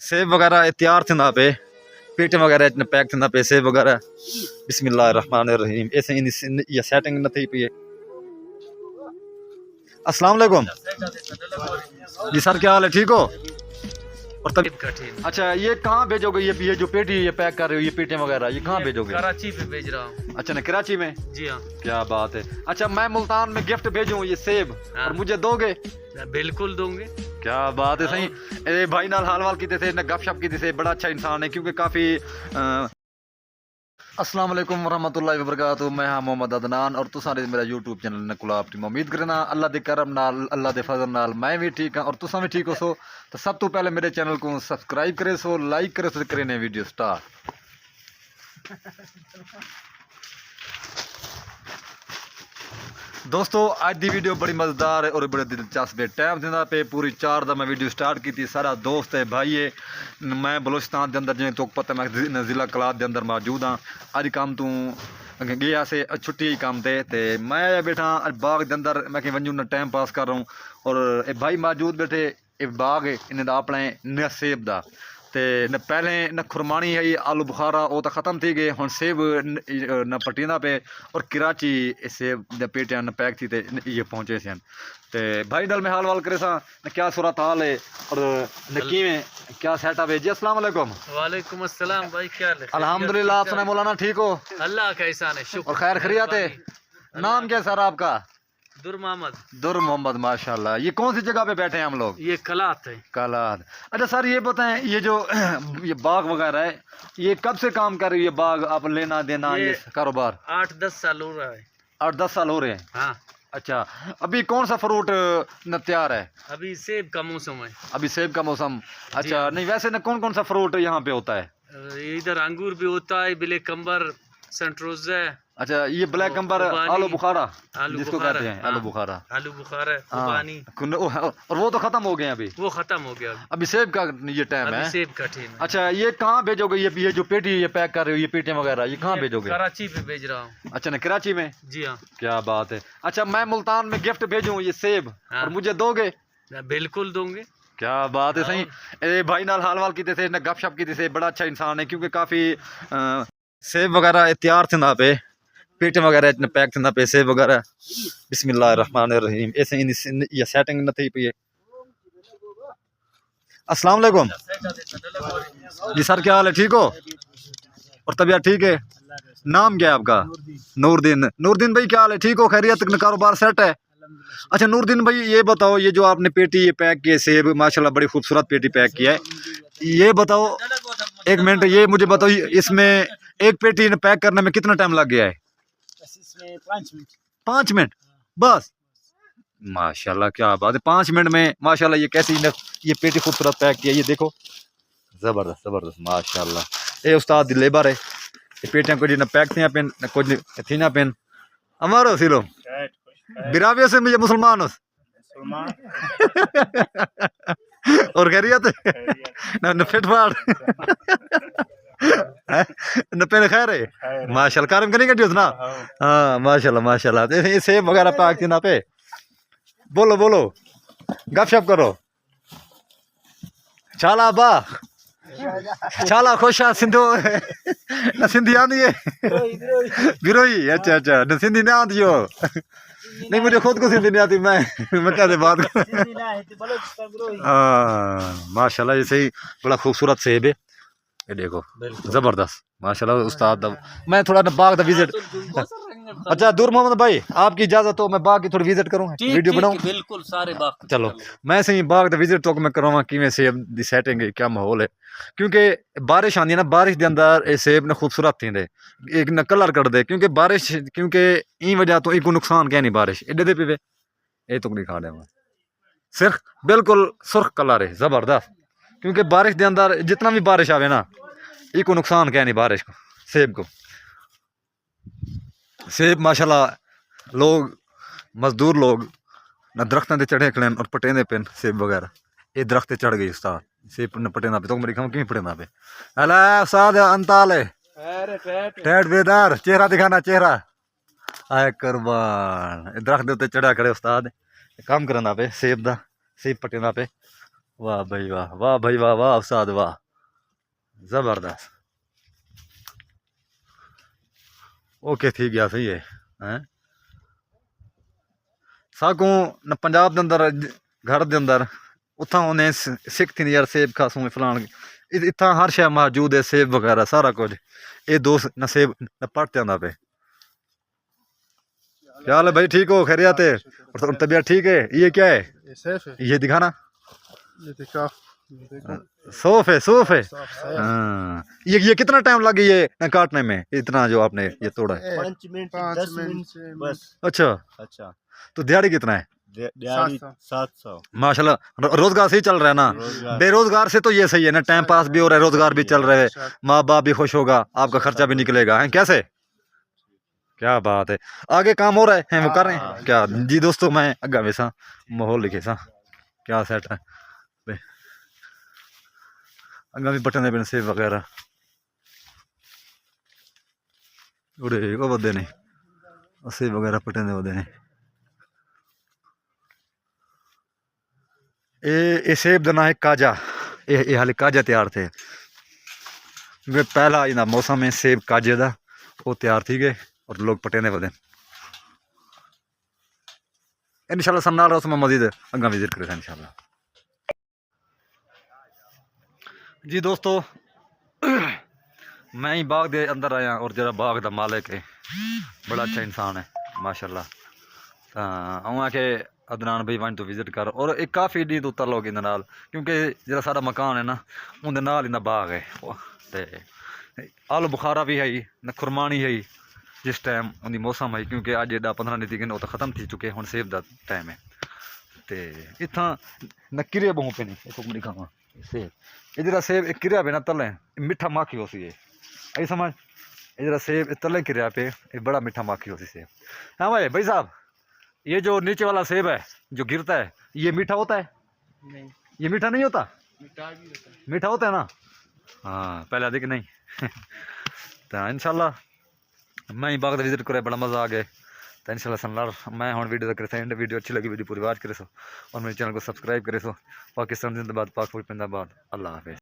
सेब वगैरह तैयार थे ना पे पेट वगैरह इतने पैक थे ना पे सेब वगैरह बिस्मिल्लाहिर्रहमानिर्रहीम ऐसे इन ये सेटिंग न थी पे। अस्सलाम वालेकुम जी सर, क्या हाल है, ठीक हो? और तब अच्छा ये कहाँ भेजोगे, ये जो पेटी ये पैक कर रहे हो, ये पेटियां वगैरह ये कहाँ भेजोगे? कराची पे भेज रहा हूँ। अच्छा ना, कराची में? जी हाँ। क्या बात है। अच्छा मैं मुल्तान में गिफ्ट भेजूं ये सेब, हाँ। और मुझे दोगे? बिल्कुल दूंगे। क्या बात है। सही ए भाई नाल हाल वाल कीते थे न, गपशप कीते थे, बड़ा अच्छा इंसान है क्योंकि काफ़ी अस्सलाम वालेकुम वरहमतुल्लाहि वबरकातुहू। मैं हाँ मोहम्मद अदनान और तुसा मेरा यूट्यूब चैनल ने गुलाब टीम उम्मीद करना अल्लाह दे करम नाल अल्लाह दे फजल नाल मैं भी ठीक हाँ और तुसा भी ठीक हो सो। तो सब तो पहले मेरे चैनल को सब्सक्राइब करे सो, लाइक करे सो, करे ने वीडियो स्टार्ट। दोस्तों आज दी वीडियो बड़ी मज़ेदार है और बड़े दिलचस्प है। टाइम देना पे पूरी 4 दा मैं वीडियो स्टार्ट की थी। सारा दोस्त है भाई है, मैं बलोचिस्तान के अंदर जिन्हें तो पता मैं ज़िला कलात के अंदर मौजूद हाँ। अज काम तू गया से छुट्टी ही काम ते मैं बैठा अज बाग के अंदर, मैं कहीं वंजू न टाइम पास कर रहा हूँ और ए भाई मौजूद बैठे। ये बाग है इन्हें अपने न सेब का ते न पहले न खुरमानी है आलू बुखारा वो तो ख़त्म थी गए, हम सेब न पटीना पे और कराची सेब द पेटियां न पैक थी ते ये पहुँचे सन। ते भाई दल में हाल वाल करे सा न क्या सूरत हाल है और न किवें क्या सेटअप है जी? अस्सलाम वालेकुम। वालेकुम अस्सलाम भाई, क्या हाल है? अल्हम्दुलिल्लाह। आप सुनाए मौलाना, ठीक हो? अल्लाह का एहसान है, शुक्र और खैर खैरियत है? नाम क्या सर आपका? दुर मोहम्मद। दुर मोहम्मद, माशाल्लाह। ये कौन सी जगह पे बैठे हैं हम लोग? ये कलात है। कलाद। अच्छा सर ये बताएं, ये जो ये बाग वगैरह है ये कब से काम कर रही है? बाग आप लेना देना ये कारोबार 8-10 साल हो रहा है। 8-10 साल हो रहे हैं? हाँ। अच्छा अभी कौन सा फ्रूट न तैयार है? अभी सेब का मौसम है। अभी सेब का मौसम। अच्छा नहीं वैसे न कौन कौन सा फ्रूट यहाँ पे होता है? इधर अंगूर भी होता है, ब्लैक कम्बर, सेंट्रोजा। अच्छा ये ब्लैक कम्बर, आलू बुखारा जिसको बुखारा, कहते हैं। हाँ, आलू बुखारा, आलू बुखारा, हाँ। और वो तो खत्म हो गए अभी? वो खत्म हो गया। अभी सेब का ये टाइम है। सेब का टाइम है। अच्छा ये कहाँ भेजोगे, ये जो पेटी ये पैक कर रहे हो, ये पेटियां वगैरह ये कहाँ भेजोगे? कराची पे भेज रहा हूँ। अच्छा ना, कराची में? जी हाँ। क्या बात है। अच्छा मैं मुल्तान में गिफ्ट भेजूं ये सेब, हाँ। और मुझे दोगे? बिल्कुल दूंगे। क्या बात है। सही ए भाई नाल हाल वाल कीते थे न, गपशप कीते थे, बड़ा अच्छा इंसान है क्योंकि काफ़ी सेब वगैरह तैयार थे ना पे पेट वगैरह इतने पैक थे ना पे सेब वगैरह बिस्मिल्लाहिर्रहमानिर्रहीम ऐसे इन ये सेटिंग न थी पे। अस्सलाम वालेकुम जी सर, क्या हाल है, ठीक हो? और तबीयत ठीक है? नाम क्या है आपका? नूरदीन। नूरदीन भाई क्या हाल है, ठीक हो? खैरियत, कारोबार सेट है? अच्छा नूरदीन भाई ये बताओ, ये जो आपने पेटी ये पैक किए सेब, माशाल्लाह बड़ी खूबसूरत पेटी पैक किया है, ये बताओ एक मिनट ये मुझे बताओ इसमें एक पेटी पैक करने में कितना टाइम लग गया है? इसमें 5 मिनट। 5 मिनट बस? माशाल्लाह क्या बात है, 5 मिनट में माशाल्लाह ये कैसी ये पेटी खूबसूरत पैक किया, ये देखो जबरदस्त जबरदस्त माशाल्लाह। ये उस्ताद दी लेबर है, ये पेटियां कुछ ना पैक थी पेन ना कुछ थी ना पेन हमारो सिलो बिरावियों से मुझे मुसलमान हो और खैरियत न फिट फाड़ न पेन खैर है माशाल्लाह। कारम करने का ना हाँ माशाल्लाह माशाल्लाह। ये सेब वगैरह पैक थी ना पे, बोलो बोलो गपशप करो। चाला बा चाला खोशा सिंधु न सिंधी आंदी है बिरोई। अच्छा अच्छा न सिंधी ना आंदी हो? नहीं मुझे खुद को सिंधी नहीं आती, मैं क्या बात माशाल्लाह। ये सही बड़ा खूबसूरत सेब है, ये देखो जबरदस्त माशाल्लाह उस्ताद। मैं थोड़ा ना बाग दा विजिट। अच्छा दूर मोहम्मद भाई आपकी इजाजत हो मैं बाग की थोड़ी विजिट करूँ, वीडियो बनाऊं? बिल्कुल सारे बाग चलो मैं सही बाग दा विजिट तो मैं करवा कि सेब दी सेटिंग है, क्या माहौल है क्योंकि बारिश आती है ना, बारिश के अंदर ये सेब ने खूबसूरत थी दे एक न कलर कर दे क्योंकि बारिश क्योंकि ई वजह तो एक नुकसान क्या नहीं बारिश एडे दे पे ये तो नहीं खा दे सिर्फ बिल्कुल सुर्ख कलर है जबरदस्त क्योंकि बारिश के अंदर जितना भी बारिश आवे ना एक नुकसान क्या नहीं बारिश को सेब को। सेब माशाल्लाह लोग मजदूर लोग न दरख्तों से चढ़े खड़े और पटेंदे पेन सेब वगैरह, ये दरख्त चढ़ गई उस्ताद सेब न पटेंदा पे तो मेरी खाऊं क्यों पटेंदा पे अला उस्ताद अंताल है टैट बेदार चेहरा दिखाना चेहरा आए कुर्बान दरख्त दे उत्ते चढ़ा खड़े उस्ताद काम करना पे सेब दा सेब पटेंदा पे वाह भाई वाह, वाह भाई वाह, वाह उस्ताद वाह, जबरदस्त। ओके थी गया सही है हैं। सागों न पंजाब के अंदर घर के अंदर उतना उन्हें सिख थी यार सेब खासूं फलान इतना हर शय मौजूद है, सेब वगैरह सारा कुछ। ये दोस्त न सेब न पट आंदा पे। क्या हाल है भाई, ठीक हो, खैरियत है? और तबीयत ठीक है? ये क्या है? ये सेफ है। ये दिखाना। ये देखो, ये देखो। सोफ है, सोफ है। साफ साफ। हाँ, ये कितना टाइम लगे ये न काटने में, इतना जो आपने ये तोड़ा है? 5 मिनट, 10 मिनट बस। अच्छा, अच्छा, तो दिहाड़ी कितना है? दिहाड़ी 700। माशाल्लाह, रोजगार सही चल रहा है ना? रोजगार। बेरोजगार से तो ये सही है ना, टाइम पास भी हो रहा है, रोजगार भी चल रहा है, माँ बाप भी खुश होगा, आपका खर्चा भी निकलेगा है। कैसे, क्या बात है, आगे काम हो रहा है वो कर रहे हैं क्या? जी दोस्तों, मैं अग्गा वैसा माहौल लिखे सा क्या सेट है बे। अग्गा भी बटन है सेब वगैरह उड़े वो बदे ने, सेब वगैरह पटन दे ने। ये सेब का ना है काजा। ये हाले काजा तैयार थे, क्योंकि पहला इना मौसम है सेब काजे का, वो तैयार थी गए और लोग पटेने वाले। इंशाल्लाह सन्नाल रहा उसमें मजीद अग्गा विजिट करे इंशाल्लाह। जी दोस्तों, मैं ही बाग के अंदर आया और जरा बाग का मालिक है बड़ा अच्छा इंसान है माशाल्लाह। तो आके अदनान भाई वन तो विजिट कर, और एक काफ़ी डी तो उतर लोग इन नाल, क्योंकि जरा सारा मकान है ना उनके नाल इन्ना बाग है। ते आलू बुखारा भी है न खुरमानी है जिस टाइम उनकी मौसम है, क्योंकि अज एडा 15 दिन वो तो ख़त्म थी चुके, हुण सेब का टाइम है। तो इतना न किरे बहु पे नहीं एक नहीं खावा सेब, ये जरा सेब किरिया पे ना तले मिठा माखी हो सी है, आई समझ। ये जरा सेब तले किरिया पे ये बड़ा मीठा माखी हो सी सेब। हाँ भाई साहब, ये जो नीचे वाला सेब है जो गिरता है, ये मीठा होता है? नहीं, ये मीठा नहीं होता? मिठाई भी होता है। मीठा होता है ना? हाँ, पहले अधिक नहीं। तो इंशाल्लाह मैं ही बाग विजिट करे, बड़ा मज़ा आ गया। तो इंशाल्लाह सनलार मैं हूँ वीडियो तक करे, वीडियो अच्छी लगी वीडियो पूरी वाच करे सो, और मेरे चैनल को सब्सक्राइब करे सो। पाकिस्तान जिंदाबाद, पाक फौज जिंदाबाद, अल्लाह हाफिज़।